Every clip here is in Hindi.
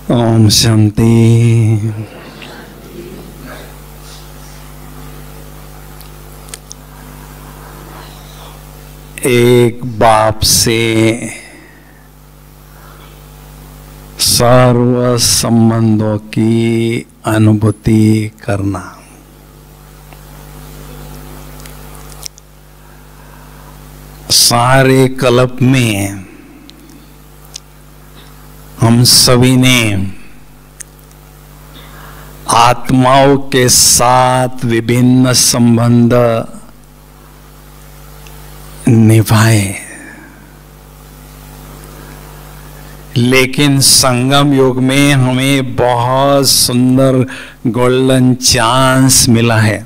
ओम शांति। एक बाप से सर्व संबंधों की अनुभूति करना। सारे कल्प में हम सभी ने आत्माओं के साथ विभिन्न संबंध निभाए, लेकिन संगम युग में हमें बहुत सुंदर गोल्डन चांस मिला है।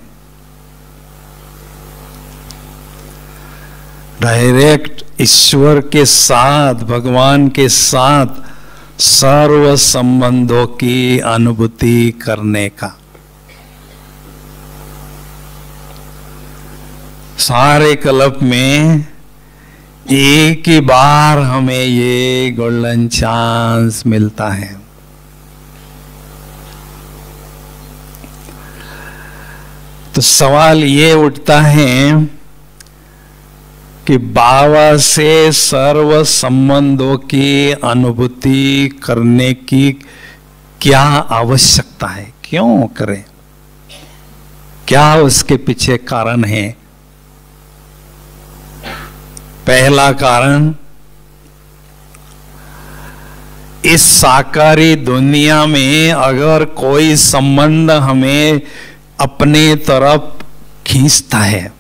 डायरेक्ट ईश्वर के साथ, भगवान के साथ सर्व संबंधों की अनुभूति करने का। सारे कल्प में एक ही बार हमें ये गोल्डन चांस मिलता है। तो सवाल ये उठता है कि बाबा से सर्व संबंधों की अनुभूति करने की क्या आवश्यकता है, क्यों करें, क्या उसके पीछे कारण है। पहला कारण, इस साकारी दुनिया में अगर कोई संबंध हमें अपने तरफ खींचता है,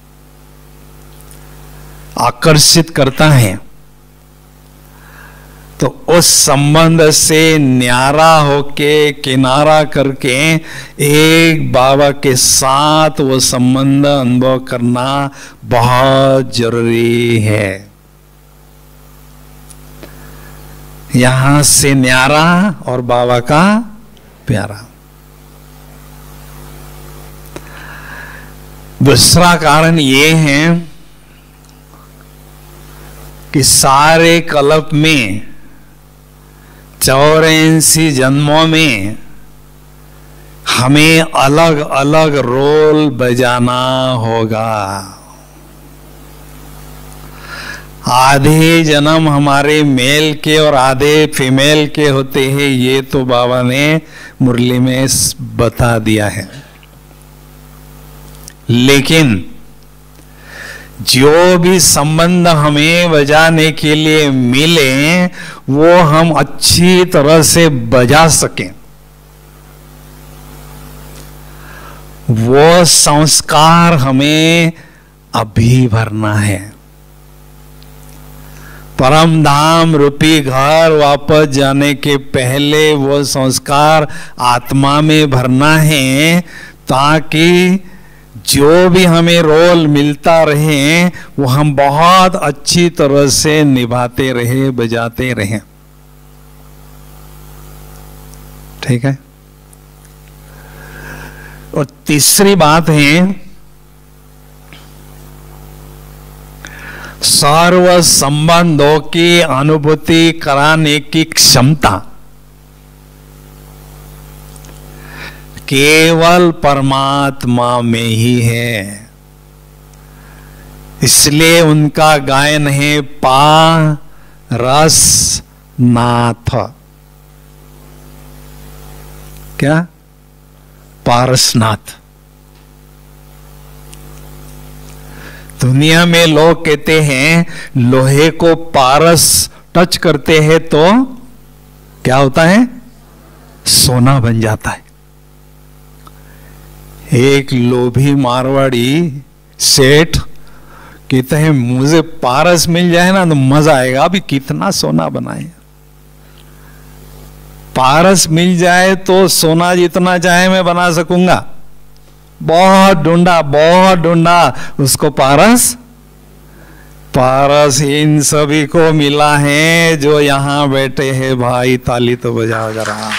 आकर्षित करता है, तो उस संबंध से न्यारा होके, किनारा करके एक बाबा के साथ वो संबंध अनुभव करना बहुत जरूरी है। यहां से न्यारा और बाबा का प्यारा। दूसरा कारण ये है कि सारे कल्प में 84 जन्मों में हमें अलग अलग रोल बजाना होगा। आधे जन्म हमारे मेल के और आधे फीमेल के होते हैं, ये तो बाबा ने मुरली में बता दिया है। लेकिन जो भी संबंध हमें बजाने के लिए मिले, वो हम अच्छी तरह से बजा सकें, वो संस्कार हमें अभी भरना है। परम धाम रूपी घर वापस जाने के पहले वो संस्कार आत्मा में भरना है, ताकि जो भी हमें रोल मिलता रहे वो हम बहुत अच्छी तरह से निभाते रहे, बजाते रहे। ठीक है। और तीसरी बात है, सर्व संबंधों की अनुभूति कराने की क्षमता केवल परमात्मा में ही है। इसलिए उनका गायन है पारसनाथ। क्या? पारसनाथ। दुनिया में लोग कहते हैं लोहे को पारस टच करते हैं तो क्या होता है? सोना बन जाता है। एक लोभी मारवाड़ी सेठ कहते हैं मुझे पारस मिल जाए ना तो मजा आएगा। अभी कितना सोना बनाए, पारस मिल जाए तो सोना जितना चाहे मैं बना सकूंगा। बहुत ढूंढा उसको पारस इन सभी को मिला है जो यहां बैठे हैं। भाई ताली तो बजाओ जरा।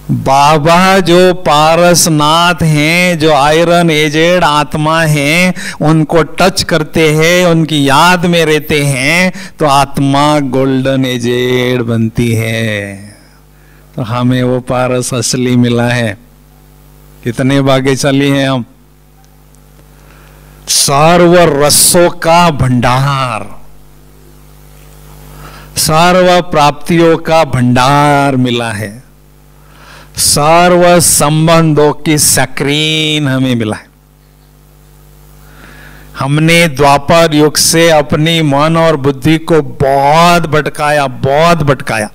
बाबा जो पारसनाथ हैं, जो आयरन एजेड आत्मा हैं, उनको टच करते हैं, उनकी याद में रहते हैं, तो आत्मा गोल्डन एजेड बनती है। तो हमें वो पारस असली मिला है। कितने भाग्यशाली हैं हम। सर्व रसों का भंडार, सर्व प्राप्तियों का भंडार मिला है, सर्व संबंधों की स्क्रीन हमें मिला है। हमने द्वापर युग से अपनी मन और बुद्धि को बहुत भटकाया।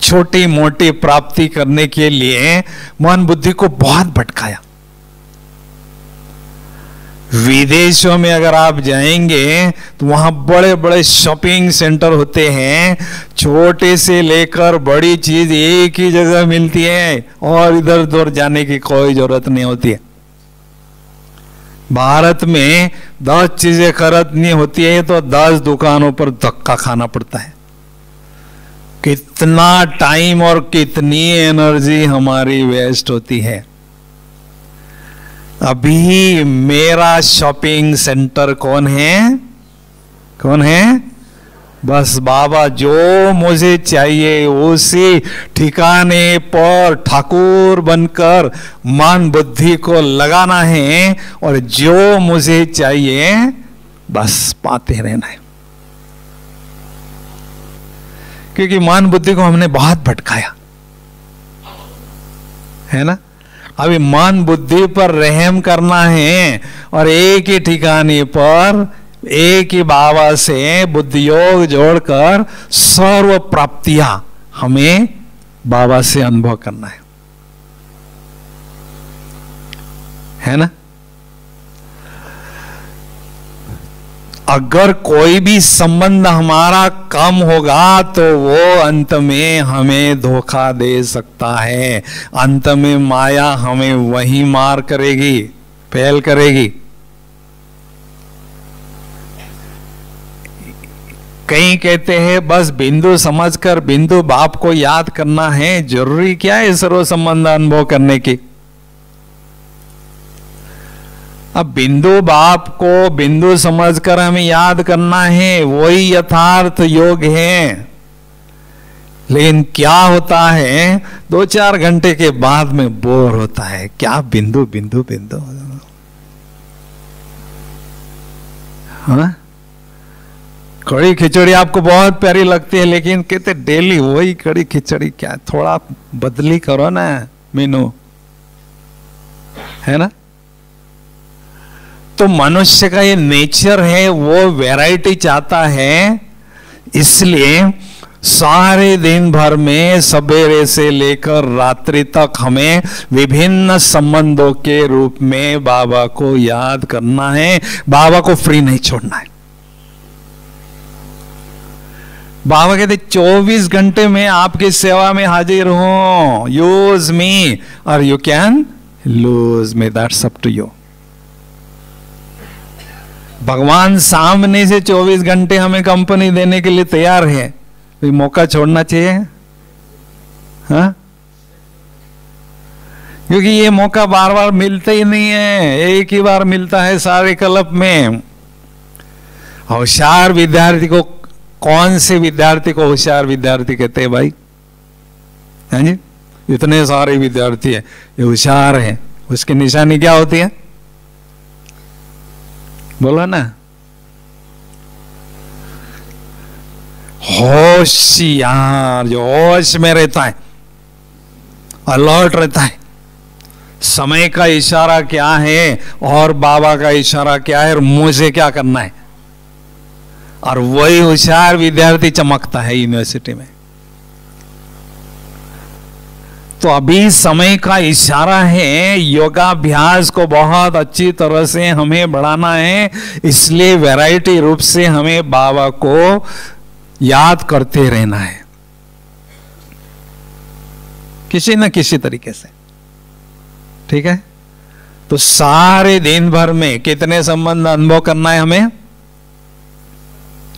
छोटी मोटी प्राप्ति करने के लिए मन बुद्धि को बहुत भटकाया। विदेशों में अगर आप जाएंगे तो वहां बड़े बड़े शॉपिंग सेंटर होते हैं, छोटे से लेकर बड़ी चीज एक ही जगह मिलती है और इधर उधर जाने की कोई जरूरत नहीं होती है। भारत में 10 चीजें खरीदनी होती है तो 10 दुकानों पर धक्का खाना पड़ता है। कितना टाइम और कितनी एनर्जी हमारी वेस्ट होती है। अभी मेरा शॉपिंग सेंटर कौन है? बस बाबा जो मुझे चाहिए उसी ठिकाने पर ठाकुर बनकर मन बुद्धि को लगाना है और जो मुझे चाहिए बस पाते रहना है। क्योंकि मन बुद्धि को हमने बहुत भटकाया है ना। अभी मन बुद्धि पर रहम करना है और एक ही ठिकाने पर एक ही बाबा से बुद्धि योग जोड़कर सर्व प्राप्तियां हमें बाबा से अनुभव करना है ना। अगर कोई भी संबंध हमारा कम होगा तो वो अंत में हमें धोखा दे सकता है। अंत में माया हमें वही मार करेगी, फेल करेगी। कई कहते हैं बस बिंदु समझकर बिंदु बाप को याद करना है। जरूरी क्या है सर्व संबंध अनुभव करने की? अब बिंदु बाप को बिंदु समझकर हमें याद करना है, वही यथार्थ योग है। लेकिन क्या होता है 2-4 घंटे के बाद में बोर होता है। क्या बिंदु बिंदु बिंदु, हाँ? कड़ी खिचड़ी आपको बहुत प्यारी लगती है लेकिन कहते डेली वही कड़ी खिचड़ी, क्या थोड़ा बदली करो ना मेनू, है ना। तो मनुष्य का ये नेचर है, वो वैरायटी चाहता है। इसलिए सारे दिन भर में सवेरे से लेकर रात्रि तक हमें विभिन्न संबंधों के रूप में बाबा को याद करना है। बाबा को फ्री नहीं छोड़ना है। बाबा कहते 24 घंटे में आपकी सेवा में हाजिर हूं। यूज मी और you can lose me, that's up to you. भगवान सामने से 24 घंटे हमें कंपनी देने के लिए तैयार है, तो मौका छोड़ना चाहिए, हाँ? क्योंकि ये मौका बार बार मिलता ही नहीं है, एक ही बार मिलता है सारे कल्प में। होशियार विद्यार्थी को, कौन से विद्यार्थी को होशियार विद्यार्थी कहते हैं भाई? हाँ जी, इतने सारे विद्यार्थी है, ये होशियार है, उसकी निशानी क्या होती है? बोलो ना। होशियार, जो होश में रहता है, अलर्ट रहता है, समय का इशारा क्या है और बाबा का इशारा क्या है और मुझे क्या करना है, और वही होशियार विद्यार्थी चमकता है यूनिवर्सिटी में। तो अभी समय का इशारा है, योगाभ्यास को बहुत अच्छी तरह से हमें बढ़ाना है। इसलिए वैरायटी रूप से हमें बाबा को याद करते रहना है, किसी न किसी तरीके से, ठीक है। तो सारे दिन भर में कितने संबंध अनुभव करना है हमें?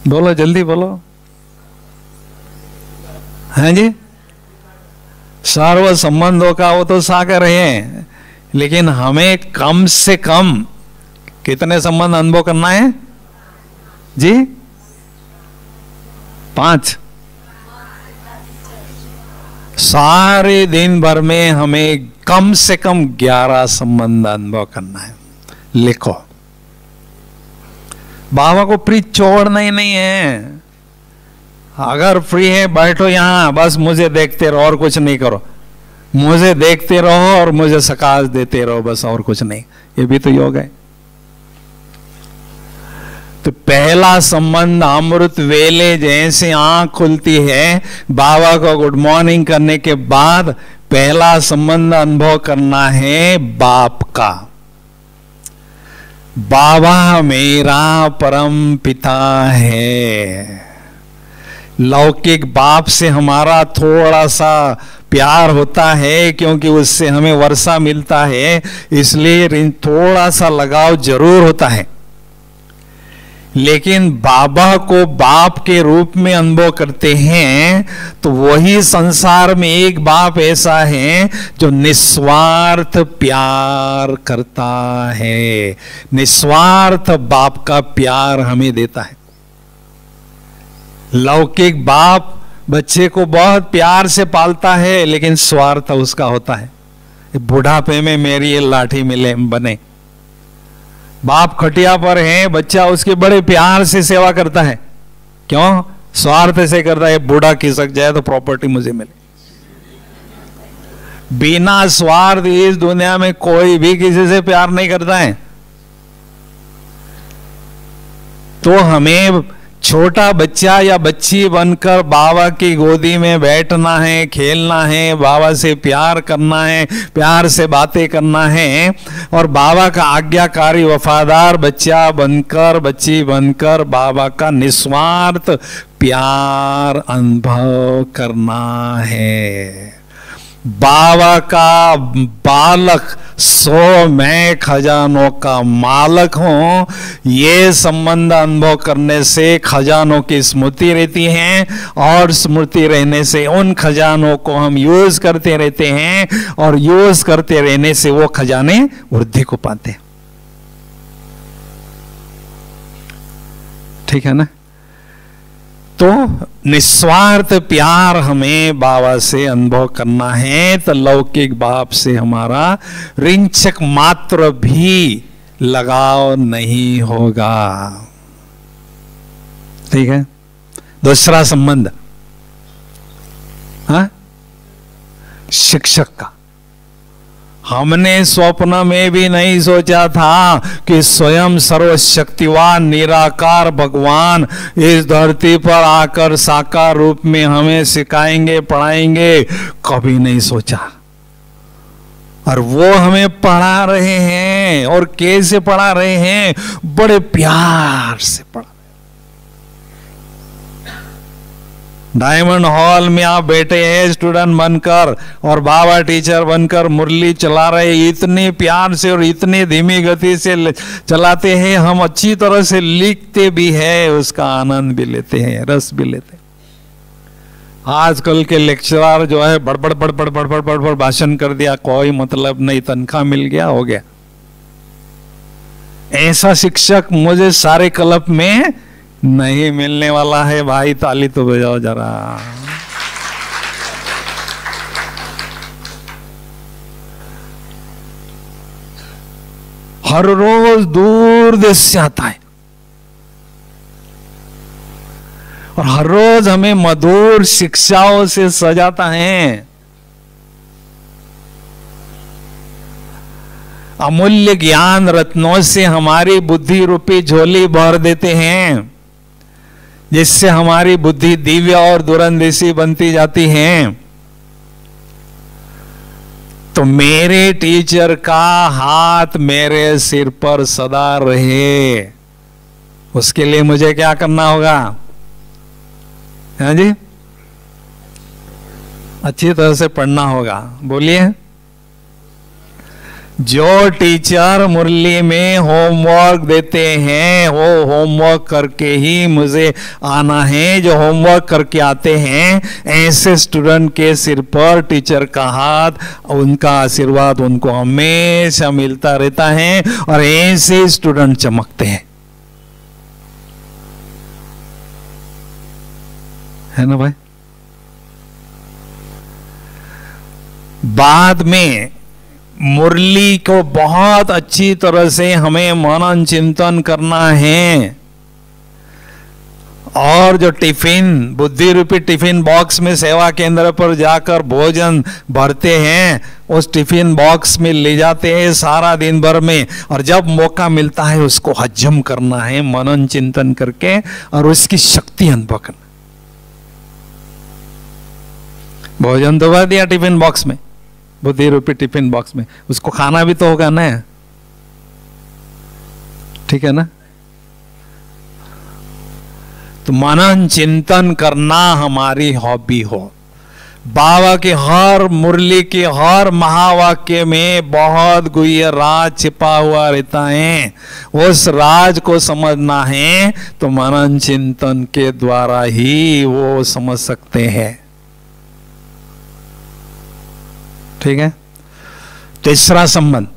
बोलो, जल्दी बोलो। हाँ जी, सर्व संबंधों का वो तो सागर है, लेकिन हमें कम से कम कितने संबंध अनुभव करना है जी? 5। सारे दिन भर में हमें कम से कम 11 संबंध अनुभव करना है। लिखो, बाबा को फ्री छोड़ना ही नहीं है। अगर फ्री है बैठो यहां, बस मुझे देखते रहो और कुछ नहीं करो, मुझे देखते रहो और मुझे सकाश देते रहो, बस और कुछ नहीं। ये भी तो योग है। तो पहला संबंध अमृत वेले जैसे आंख खुलती है, बाबा को गुड मॉर्निंग करने के बाद पहला संबंध अनुभव करना है बाप का। बाबा मेरा परम पिता है। लौकिक बाप से हमारा थोड़ा सा प्यार होता है क्योंकि उससे हमें वर्षा मिलता है, इसलिए थोड़ा सा लगाव जरूर होता है। लेकिन बाबा को बाप के रूप में अनुभव करते हैं तो वही संसार में एक बाप ऐसा है जो निस्वार्थ प्यार करता है। निस्वार्थ बाप का प्यार हमें देता है। लौकिक बाप बच्चे को बहुत प्यार से पालता है, लेकिन स्वार्थ उसका होता है, बुढ़ापे में मेरी ये लाठी मिले बने। बाप खटिया पर है, बच्चा उसके बड़े प्यार से सेवा करता है। क्यों? स्वार्थ से करता है, बूढ़ा खिसक जाए तो प्रॉपर्टी मुझे मिले। बिना स्वार्थ इस दुनिया में कोई भी किसी से प्यार नहीं करता है। तो हमें छोटा बच्चा या बच्ची बनकर बाबा की गोदी में बैठना है, खेलना है, बाबा से प्यार करना है, प्यार से बातें करना है, और बाबा का आज्ञाकारी वफादार बच्चा बनकर, बच्ची बनकर बाबा का निस्वार्थ प्यार अनुभव करना है। बाबा का बालक सो मैं खजानों का मालक हूं, ये संबंध अनुभव करने से खजानों की स्मृति रहती है, और स्मृति रहने से उन खजानों को हम यूज करते रहते हैं, और यूज करते रहने से वो खजाने वृद्धि को पाते हैं। ठीक है ना? तो निस्वार्थ प्यार हमें बाबा से अनुभव करना है, तो लौकिक बाप से हमारा रिंचक मात्र भी लगाव नहीं होगा। ठीक है? दूसरा संबंध, हाँ, शिक्षक का। हमने स्वप्न में भी नहीं सोचा था कि स्वयं सर्वशक्तिवान निराकार भगवान इस धरती पर आकर साकार रूप में हमें सिखाएंगे, पढ़ाएंगे। कभी नहीं सोचा। और वो हमें पढ़ा रहे हैं, और कैसे पढ़ा रहे हैं? बड़े प्यार से पढ़ा। डायमंड हॉल में आप बैठे हैं स्टूडेंट बनकर, और बाबा टीचर बनकर मुरली चला रहे, इतने प्यार से और इतनी धीमी गति से चलाते हैं, हम अच्छी तरह से लिखते भी हैं, उसका आनंद भी लेते हैं, रस भी लेते हैं। आजकल के लेक्चरर जो है बड़बड़ बड़बड़ बड़बड़ बड़बड़ भाषण कर दिया, कोई मतलब नहीं, तनख्वाह मिल गया, हो गया। ऐसा शिक्षक मुझे सारे क्लब में नहीं मिलने वाला है भाई। ताली तो बजाओ जरा। हर रोज दूर देश से आता है, और हर रोज हमें मधुर शिक्षाओं से सजाता है। अमूल्य ज्ञान रत्नों से हमारी बुद्धि रूपी झोली भर देते हैं, जिससे हमारी बुद्धि दिव्य और दूरंदेशी बनती जाती है। तो मेरे टीचर का हाथ मेरे सिर पर सदा रहे, उसके लिए मुझे क्या करना होगा? हाँ जी, अच्छी तरह से पढ़ना होगा। बोलिए, जो टीचर मुरली में होमवर्क देते हैं वो होमवर्क करके ही मुझे आना है, जो होमवर्क करके आते हैं ऐसे स्टूडेंट के सिर पर टीचर का हाथ, उनका आशीर्वाद उनको हमेशा मिलता रहता है और ऐसे स्टूडेंट चमकते हैं, है ना भाई। बाद में मुरली को बहुत अच्छी तरह से हमें मनन चिंतन करना है और जो टिफिन, बुद्धि रूपी टिफिन बॉक्स में सेवा केंद्र पर जाकर भोजन भरते हैं, उस टिफिन बॉक्स में ले जाते हैं सारा दिन भर में, और जब मौका मिलता है उसको हजम करना है मनन चिंतन करके और उसकी शक्ति अनुभव करना। भोजन तो भर दिया टिफिन बॉक्स में, बुद्धि रूपी टिफिन बॉक्स में, उसको खाना भी तो होगा ना, ठीक है ना। तो मनन चिंतन करना हमारी हॉबी हो। बाबा के हर मुरली के हर महावाक्य में बहुत गुह्य राज छिपा हुआ रहता है, उस राज को समझना है तो मनन चिंतन के द्वारा ही वो समझ सकते हैं, ठीक है। तीसरा संबंध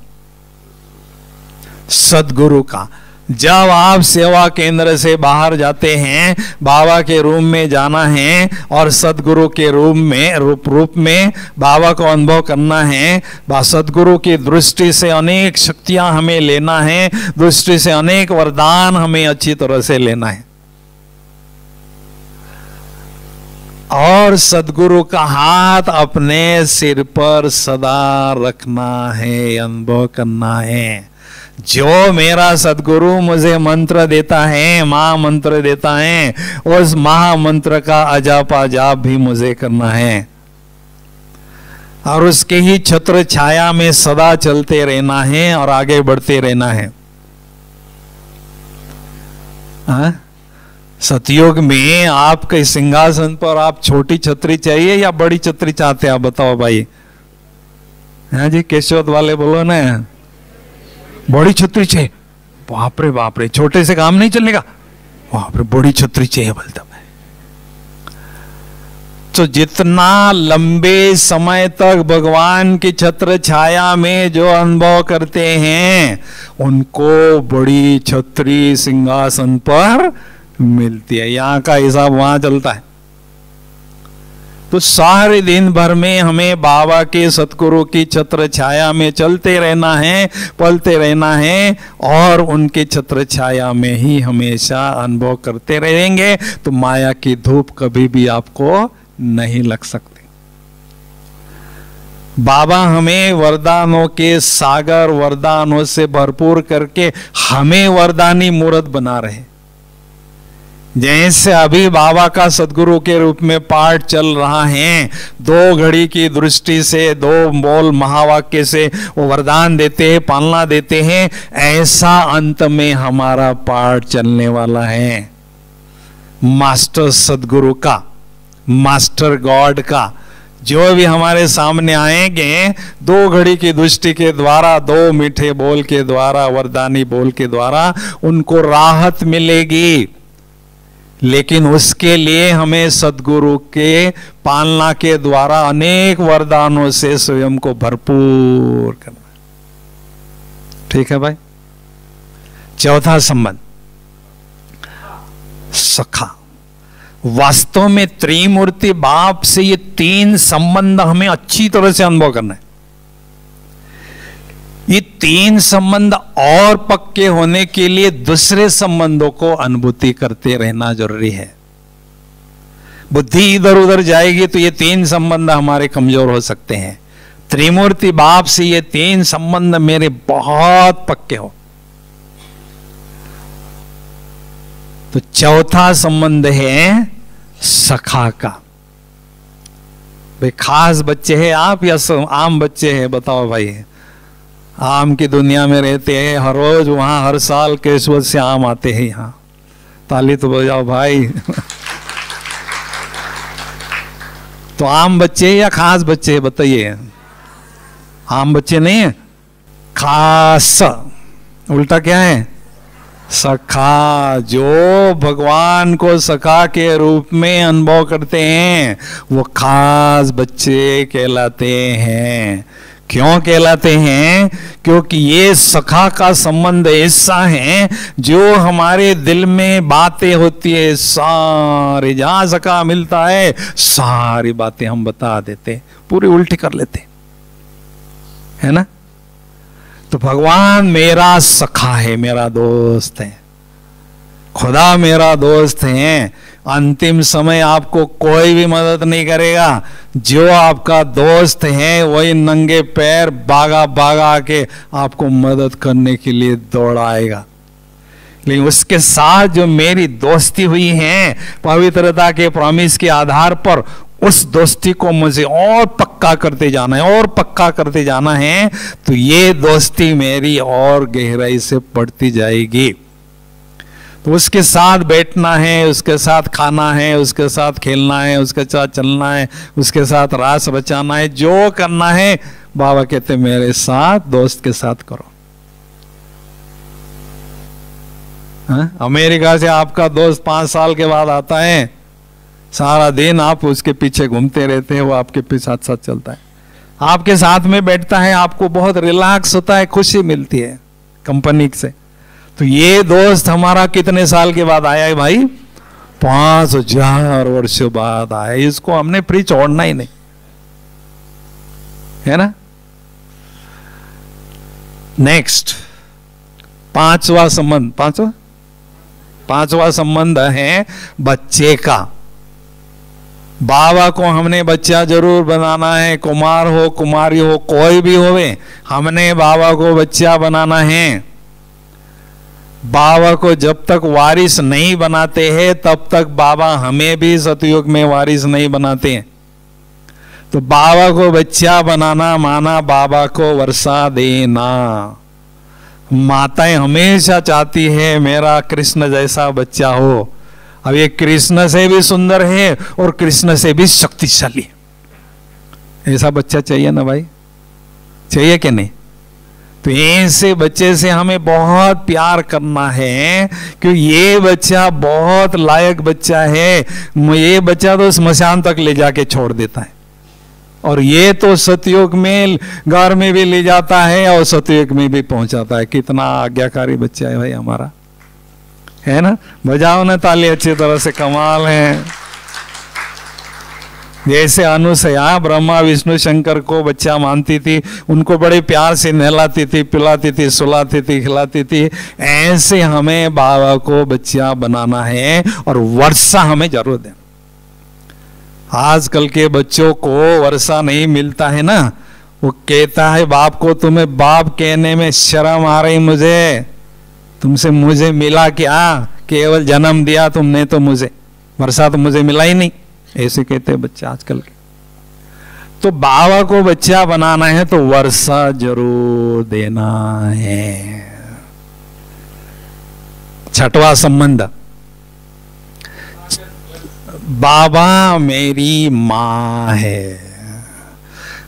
सदगुरु का। जब आप सेवा केंद्र से बाहर जाते हैं, बाबा के रूम में जाना है और सदगुरु के रूम में रूप में बाबा को अनुभव करना है। सदगुरु की दृष्टि से अनेक शक्तियां हमें लेना है, दृष्टि से अनेक वरदान हमें अच्छी तरह से लेना है और सदगुरु का हाथ अपने सिर पर सदा रखना है, अनुभव करना है। जो मेरा सदगुरु मुझे मंत्र देता है, महामंत्र देता है, उस महामंत्र का अजापा जाप भी मुझे करना है और उसके ही छत्र छाया में सदा चलते रहना है और आगे बढ़ते रहना है। सतयुग में आपके सिंहासन पर आप छोटी छतरी चाहिए या बड़ी छतरी चाहते हैं, आप बताओ भाई। हाँ जी, केशवत वाले बोलो ना, बड़ी छतरी चाहिए। बाप रे, छोटे से काम नहीं चलेगा, बाप रे बड़ी छतरी चाहिए बोलता मैं। तो जितना लंबे समय तक भगवान की छत्र छाया में जो अनुभव करते हैं उनको बड़ी छतरी सिंहासन पर मिलती है। यहां का हिसाब वहां चलता है। तो सारे दिन भर में हमें बाबा के सतगुरु की छत्र छाया में चलते रहना है, पलते रहना है और उनके छत्र छाया में ही हमेशा अनुभव करते रहेंगे तो माया की धूप कभी भी आपको नहीं लग सकती। बाबा हमें वरदानों के सागर, वरदानों से भरपूर करके हमें वरदानी मूर्त बना रहे। जैसे अभी बाबा का सदगुरु के रूप में पाठ चल रहा है, 2 घड़ी की दृष्टि से 2 बोल महावाक्य से वो वरदान देते हैं, पालना देते हैं, ऐसा अंत में हमारा पाठ चलने वाला है। मास्टर सदगुरु का, मास्टर गॉड का जो भी हमारे सामने आएंगे 2 घड़ी की दृष्टि के द्वारा, 2 मीठे बोल के द्वारा, वरदानी बोल के द्वारा उनको राहत मिलेगी। लेकिन उसके लिए हमें सदगुरु के पालना के द्वारा अनेक वरदानों से स्वयं को भरपूर करना, ठीक है भाई। चौथा संबंध सखा। वास्तव में त्रिमूर्ति बाप से ये 3 संबंध हमें अच्छी तरह से अनुभव करना है। ये 3 संबंध और पक्के होने के लिए दूसरे संबंधों को अनुभूति करते रहना जरूरी है। बुद्धि इधर उधर जाएगी तो ये 3 संबंध हमारे कमजोर हो सकते हैं। त्रिमूर्ति बाप से ये 3 संबंध मेरे बहुत पक्के हो। तो चौथा संबंध है सखा का। भाई खास बच्चे हैं आप या आम बच्चे हैं, बताओ भाई। आम की दुनिया में रहते हैं, हर रोज वहां हर साल केशवत से आम आते हैं यहाँ। ताली तो बजाओ भाई। तो आम बच्चे या खास बच्चे बताइए। आम बच्चे नहीं है, खास, उल्टा क्या है? सखा। जो भगवान को सखा के रूप में अनुभव करते हैं वो खास बच्चे कहलाते हैं। क्यों कहलाते हैं? क्योंकि ये सखा का संबंध ऐसा है जो हमारे दिल में बातें होती है सारी, जहां सखा मिलता है सारी बातें हम बता देते, पूरी उल्टी कर लेते, है ना। तो भगवान मेरा सखा है, मेरा दोस्त है, खुदा मेरा दोस्त है। अंतिम समय आपको कोई भी मदद नहीं करेगा। जो आपका दोस्त है वही नंगे पैर भागा भागा के आपको मदद करने के लिए दौड़ाएगा। लेकिन उसके साथ जो मेरी दोस्ती हुई है पवित्रता के प्रॉमिस के आधार पर, उस दोस्ती को मुझे और पक्का करते जाना है, और पक्का करते जाना है। तो ये दोस्ती मेरी और गहराई से बढ़ती जाएगी। तो उसके साथ बैठना है, उसके साथ खाना है, उसके साथ खेलना है, उसके साथ चलना है, उसके साथ रास बचाना है, जो करना है बाबा कहते मेरे साथ दोस्त के साथ करो। अमेरिका से आपका दोस्त 5 साल के बाद आता है, सारा दिन आप उसके पीछे घूमते रहते हैं, वो आपके पीछे साथ साथ चलता है, आपके साथ में बैठता है, आपको बहुत रिलैक्स होता है, खुशी मिलती है कंपनी से। तो ये दोस्त हमारा कितने साल के बाद आया है भाई? 5000 वर्षों बाद आया। इसको हमने फ्री छोड़ना ही नहीं, है ना। नेक्स्ट, पांचवा संबंध, पांचवा संबंध है बच्चे का। बाबा को हमने बच्चा जरूर बनाना है, कुमार हो कुमारी हो कोई भी होवे, हमने बाबा को बच्चा बनाना है। बाबा को जब तक वारिस नहीं बनाते हैं तब तक बाबा हमें भी सतयुग में वारिस नहीं बनाते हैं। तो बाबा को बच्चा बनाना माना बाबा को वर्षा देना। माताएं हमेशा चाहती है मेरा कृष्ण जैसा बच्चा हो। अब ये कृष्ण से भी सुंदर है और कृष्ण से भी शक्तिशाली, ऐसा बच्चा चाहिए ना भाई, चाहिए कि नहीं? तो ऐसे बच्चे से हमें बहुत प्यार करना है, क्योंकि ये बच्चा बहुत लायक बच्चा है। ये बच्चा तो स्मशान तक ले जाके छोड़ देता है, और ये तो सतयुग में घर में भी ले जाता है और सतयुग में भी पहुंचाता है। कितना आज्ञाकारी बच्चा है भाई हमारा, है ना। बजाओ ना ताली अच्छी तरह से, कमाल है। जैसे अनुसया ब्रह्मा विष्णु शंकर को बच्चा मानती थी, उनको बड़े प्यार से नहलाती थी, पिलाती थी, सुलाती थी, खिलाती थी, ऐसे हमें बाबा को बच्चा बनाना है और वर्षा हमें जरूर देना। आजकल के बच्चों को वर्षा नहीं मिलता है ना, वो कहता है बाप को तुम्हें बाप कहने में शर्म आ रही, मुझे मिला क्या, केवल जन्म दिया तुमने तो मुझे, वर्षा तो मुझे मिला ही नहीं, ऐसे कहते हैं बच्चे आजकल के। तो बाबा को बच्चा बनाना है तो वर्षा जरूर देना है। छठवां संबंध, बाबा मेरी माँ है।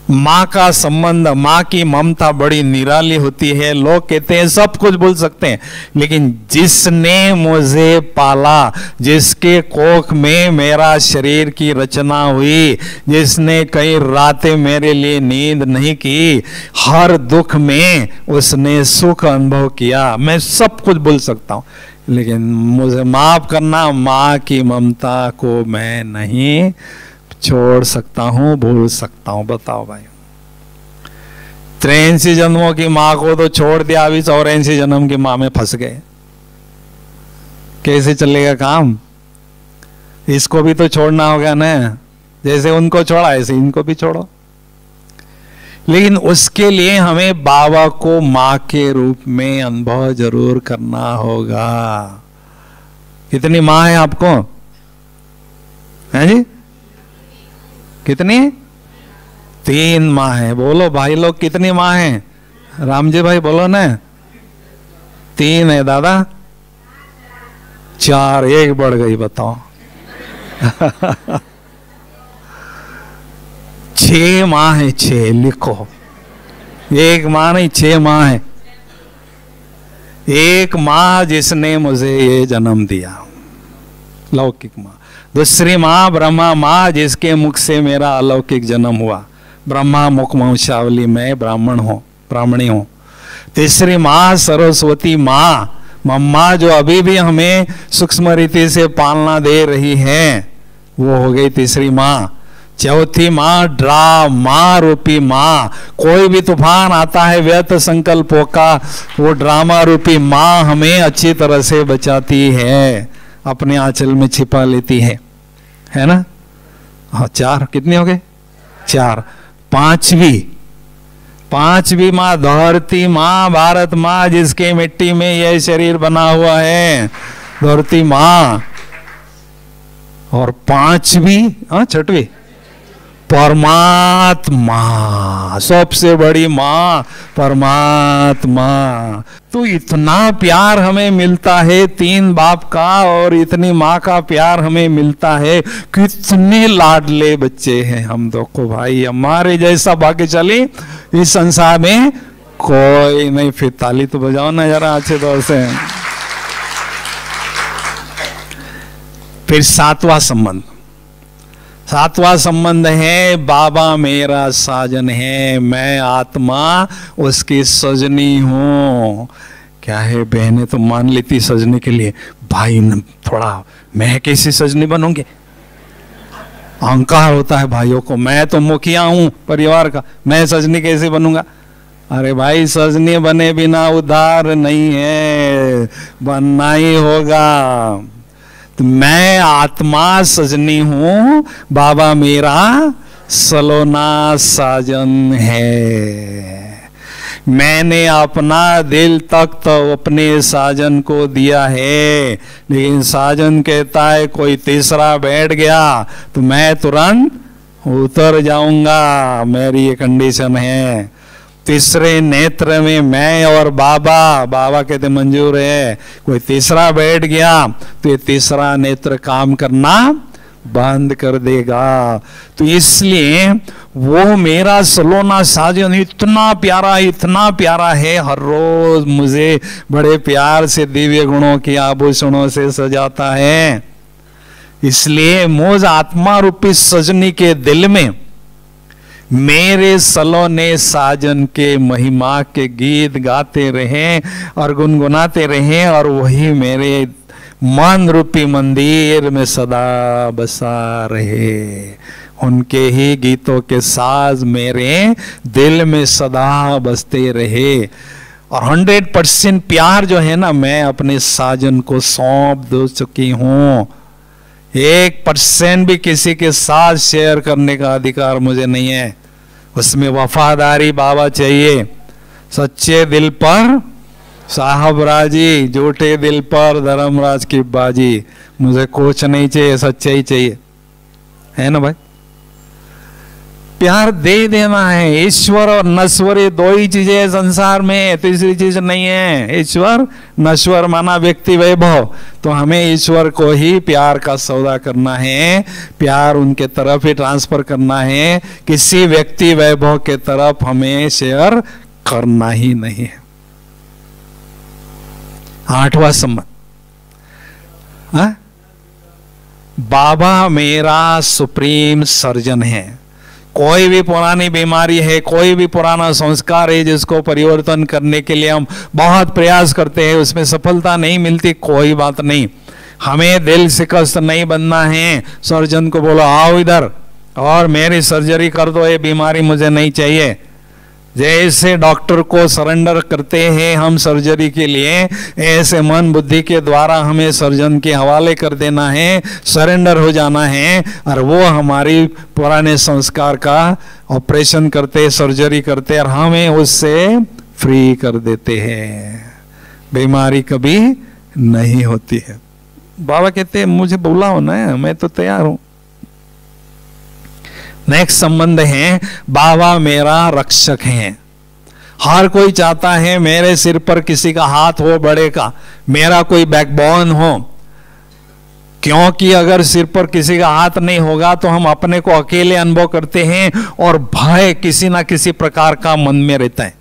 माँ का संबंध, माँ की ममता बड़ी निराली होती है। लोग कहते हैं सब कुछ बोल सकते हैं, लेकिन जिसने मुझे पाला, जिसके कोख में मेरा शरीर की रचना हुई, जिसने कई रातें मेरे लिए नींद नहीं की, हर दुख में उसने सुख अनुभव किया। मैं सब कुछ बोल सकता हूँ, लेकिन मुझे माफ करना, माँ की ममता को मैं नहीं छोड़ सकता हूं, भूल सकता हूं। बताओ भाई, 83 जन्मों की माँ को तो छोड़ दिया, अभी 84 जन्म की माँ में फंस गए, कैसे चलेगा काम? इसको भी तो छोड़ना होगा ना, जैसे उनको छोड़ा ऐसे इनको भी छोड़ो। लेकिन उसके लिए हमें बाबा को माँ के रूप में अनुभव जरूर करना होगा। कितनी माँ है आपको? हैं जी, कितनी? 3 माँ है। बोलो भाई लोग, कितनी माँ है? रामजी भाई बोलो ना। 3 है दादा, 4, 1 बढ़ गई, बताओ। 6 माँ है, 6 लिखो, एक माँ नहीं, 6 माँ है। एक माँ जिसने मुझे ये जन्म दिया, लौकिक माँ। दूसरी माँ ब्रह्मा माँ, जिसके मुख से मेरा अलौकिक जन्म हुआ। ब्रह्मा मुख वंशावली में ब्राह्मणी हूँ। तीसरी माँ सरस्वती माँ, मम्मा, जो अभी भी हमें सूक्ष्म रीति से पालना दे रही है, वो हो गई तीसरी माँ। चौथी माँ ड्रामा रूपी माँ, कोई भी तूफान आता है व्यर्थ संकल्पों का, वो ड्रामा रूपी माँ हमें अच्छी तरह से बचाती है, अपने आंचल में छिपा लेती है ना। हाँ, 4 कितने हो गए? 4। पांचवी माँ धरती माँ, भारत माँ, जिसके मिट्टी में यह शरीर बना हुआ है, धरती माँ। और 5वीं, 6वीं परमात्मा, सबसे बड़ी माँ परमात्मा। तो इतना प्यार हमें मिलता है 3 बाप का, और इतनी माँ का प्यार हमें मिलता है। कितने लाडले बच्चे हैं हम देखो भाई, हमारे जैसा भाग्यशाली इस संसार में कोई नहीं। फिर ताली तो बजाओ ना जरा अच्छे तौर से। फिर 7वां संबंध है, बाबा मेरा साजन है, मैं आत्मा उसकी सजनी हूं। क्या है, बहनें तो मान लेती सजने के लिए, भाई थोड़ा मैं कैसी सजनी बनूंगी, अहंकार होता है भाइयों को। मैं तो मुखिया हूं परिवार का, मैं सजनी कैसे बनूंगा? अरे भाई, सजनी बने बिना उद्धार नहीं है, बनना ही होगा। तो मैं आत्मा सजनी हूं, बाबा मेरा सलोना साजन है। मैंने अपना दिल तक तो अपने साजन को दिया है, लेकिन साजन कहता है कोई तीसरा बैठ गया तो मैं तुरंत उतर जाऊंगा, मेरी ये कंडीशन है। तीसरे नेत्र में मैं और बाबा कहते मंजूर है, कोई तीसरा बैठ गया तो ये तीसरा नेत्र काम करना बंद कर देगा। तो इसलिए वो मेरा सलोना साजन इतना प्यारा है, हर रोज मुझे बड़े प्यार से दिव्य गुणों के आभूषणों से सजाता है। इसलिए मुझ आत्मा रूपी सजनी के दिल में मेरे सलोने साजन के महिमा के गीत गाते रहें और गुनगुनाते रहें, और वही मेरे मन रूपी मंदिर में सदा बसा रहे। उनके ही गीतों के साज मेरे दिल में सदा बसते रहे। और 100% प्यार जो है ना, मैं अपने साजन को सौंप दे चुकी हूं। 1% भी किसी के साथ शेयर करने का अधिकार मुझे नहीं है। उसमें वफादारी बाबा चाहिए, सच्चे दिल पर साहब राजी, झूठे दिल पर धर्मराज की बाजी। मुझे कुछ नहीं चाहिए, सच्चाई चाहिए, है ना भाई। प्यार दे देना है। ईश्वर और नश्वर ये 2 ही चीजें है संसार में, तीसरी चीज नहीं है। ईश्वर नश्वर माना व्यक्ति वैभव, तो हमें ईश्वर को ही प्यार का सौदा करना है, प्यार उनके तरफ ही ट्रांसफर करना है, किसी व्यक्ति वैभव के तरफ हमें शेयर करना ही नहीं है। 8वां संबंध, बाबा मेरा सुप्रीम सर्जन है। कोई भी पुरानी बीमारी है, कोई भी पुराना संस्कार है जिसको परिवर्तन करने के लिए हम बहुत प्रयास करते हैं, उसमें सफलता नहीं मिलती, कोई बात नहीं। हमें दिल शिकस्त नहीं बनना है। सर्जन को बोलो आओ इधर और मेरी सर्जरी कर दो, ये बीमारी मुझे नहीं चाहिए। जैसे डॉक्टर को सरेंडर करते हैं हम सर्जरी के लिए, ऐसे मन बुद्धि के द्वारा हमें सर्जन के हवाले कर देना है, सरेंडर हो जाना है, और वो हमारी पुराने संस्कार का ऑपरेशन करते, सर्जरी करते, और हमें उससे फ्री कर देते हैं। बीमारी कभी नहीं होती है। बाबा कहते हैं मुझे बुलाओ ना, मैं तो तैयार हूं। नेक्स्ट संबंध है, बाबा मेरा रक्षक है। हर कोई चाहता है मेरे सिर पर किसी का हाथ हो बड़े का, मेरा कोई बैकबोन हो, क्योंकि अगर सिर पर किसी का हाथ नहीं होगा तो हम अपने को अकेले अनुभव करते हैं और भय किसी ना किसी प्रकार का मन में रहता है।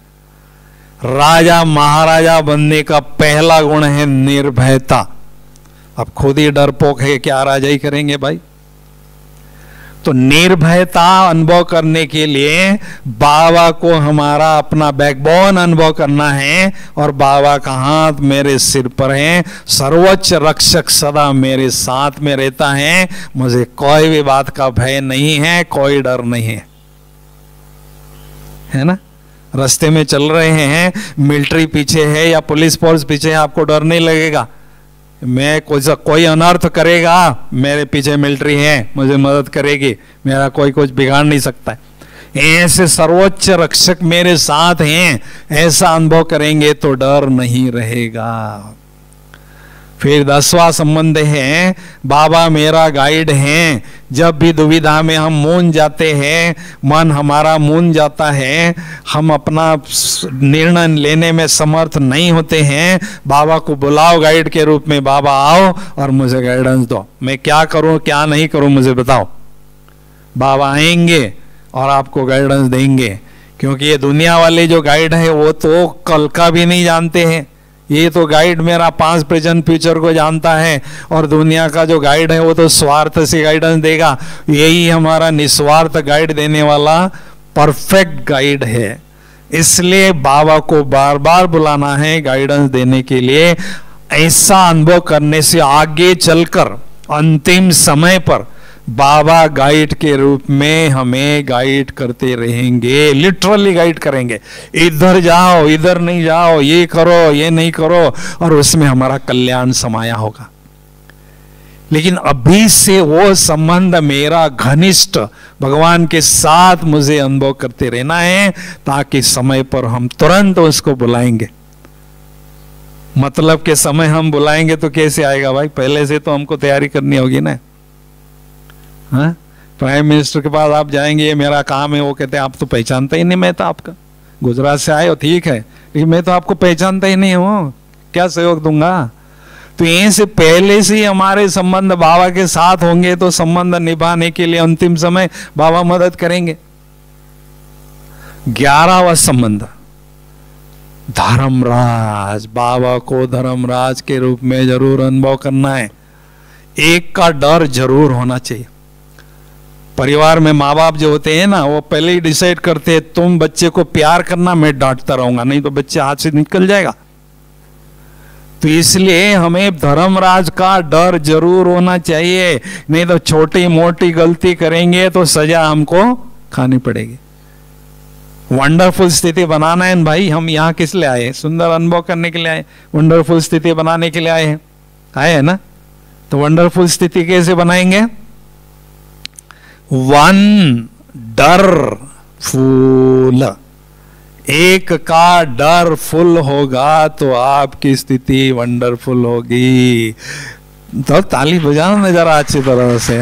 राजा महाराजा बनने का पहला गुण है निर्भयता। अब खुद ही डरपोक है, क्या राजा ही करेंगे भाई। तो निर्भयता अनुभव करने के लिए बाबा को हमारा अपना बैकबोन अनुभव करना है, और बाबा का हाथ मेरे सिर पर है, सर्वोच्च रक्षक सदा मेरे साथ में रहता है, मुझे कोई भी बात का भय नहीं है, कोई डर नहीं है, है ना। रास्ते में चल रहे हैं, मिलिट्री पीछे है या पुलिस फोर्स पीछे है, आपको डर नहीं लगेगा। मैं कोई अनर्थ करेगा, मेरे पीछे मिलिट्री है, मुझे मदद करेगी, मेरा कोई कुछ बिगाड़ नहीं सकता है। ऐसे सर्वोच्च रक्षक मेरे साथ हैं, ऐसा अनुभव करेंगे तो डर नहीं रहेगा। फिर 10वां संबंध है, बाबा मेरा गाइड हैं। जब भी दुविधा में हम मूंझ जाते हैं, मन हमारा मूंझ जाता है, हम अपना निर्णय लेने में समर्थ नहीं होते हैं, बाबा को बुलाओ गाइड के रूप में, बाबा आओ और मुझे गाइडेंस दो, मैं क्या करूं क्या नहीं करूं मुझे बताओ। बाबा आएंगे और आपको गाइडेंस देंगे, क्योंकि ये दुनिया वाले जो गाइड है वो तो कल का भी नहीं जानते हैं। ये तो गाइड मेरा पास्ट प्रेजेंट फ्यूचर को जानता है, और दुनिया का जो गाइड है वो तो स्वार्थ से गाइडेंस देगा। यही हमारा निस्वार्थ गाइड देने वाला परफेक्ट गाइड है। इसलिए बाबा को बार बार बुलाना है गाइडेंस देने के लिए। ऐसा अनुभव करने से आगे चलकर अंतिम समय पर बाबा गाइड के रूप में हमें गाइड करते रहेंगे, लिटरली गाइड करेंगे। इधर जाओ, इधर नहीं जाओ, ये करो, ये नहीं करो, और उसमें हमारा कल्याण समाया होगा। लेकिन अभी से वो संबंध मेरा घनिष्ठ भगवान के साथ मुझे अनुभव करते रहना है, ताकि समय पर हम तुरंत उसको बुलाएंगे। मतलब के समय हम बुलाएंगे तो कैसे आएगा भाई, पहले से तो हमको तैयारी करनी होगी ना। हाँ, प्राइम मिनिस्टर के पास आप जाएंगे, ये मेरा काम है, वो कहते हैं आप तो पहचानते ही नहीं, मैं तो आपका गुजरात से आए हो ठीक है, लेकिन मैं तो आपको पहचानता ही नहीं हूँ, क्या सहयोग दूंगा। तो यहीं से पहले से ही हमारे संबंध बाबा के साथ होंगे, तो संबंध निभाने के लिए अंतिम समय बाबा मदद करेंगे। 11वां संबंध, धर्मराज। बाबा को धर्मराज के रूप में जरूर अनुभव करना है। एक का डर जरूर होना चाहिए। परिवार में माँ बाप जो होते हैं ना, वो पहले ही डिसाइड करते हैं तुम बच्चे को प्यार करना, मैं डांटता रहूंगा, नहीं तो बच्चे हाथ से निकल जाएगा। तो इसलिए हमें धर्मराज का डर जरूर होना चाहिए, नहीं तो छोटी मोटी गलती करेंगे तो सजा हमको खानी पड़ेगी। वंडरफुल स्थिति बनाना है भाई। हम यहाँ किस लिए आए? सुंदर अनुभव करने के लिए आए, वंडरफुल स्थिति बनाने के लिए आए हैं ना। तो वंडरफुल स्थिति कैसे बनाएंगे? वन डर फुल, एक का डर फुल होगा तो आपकी स्थिति वंडरफुल होगी। तो ताली बजाना जरा अच्छी तरह से।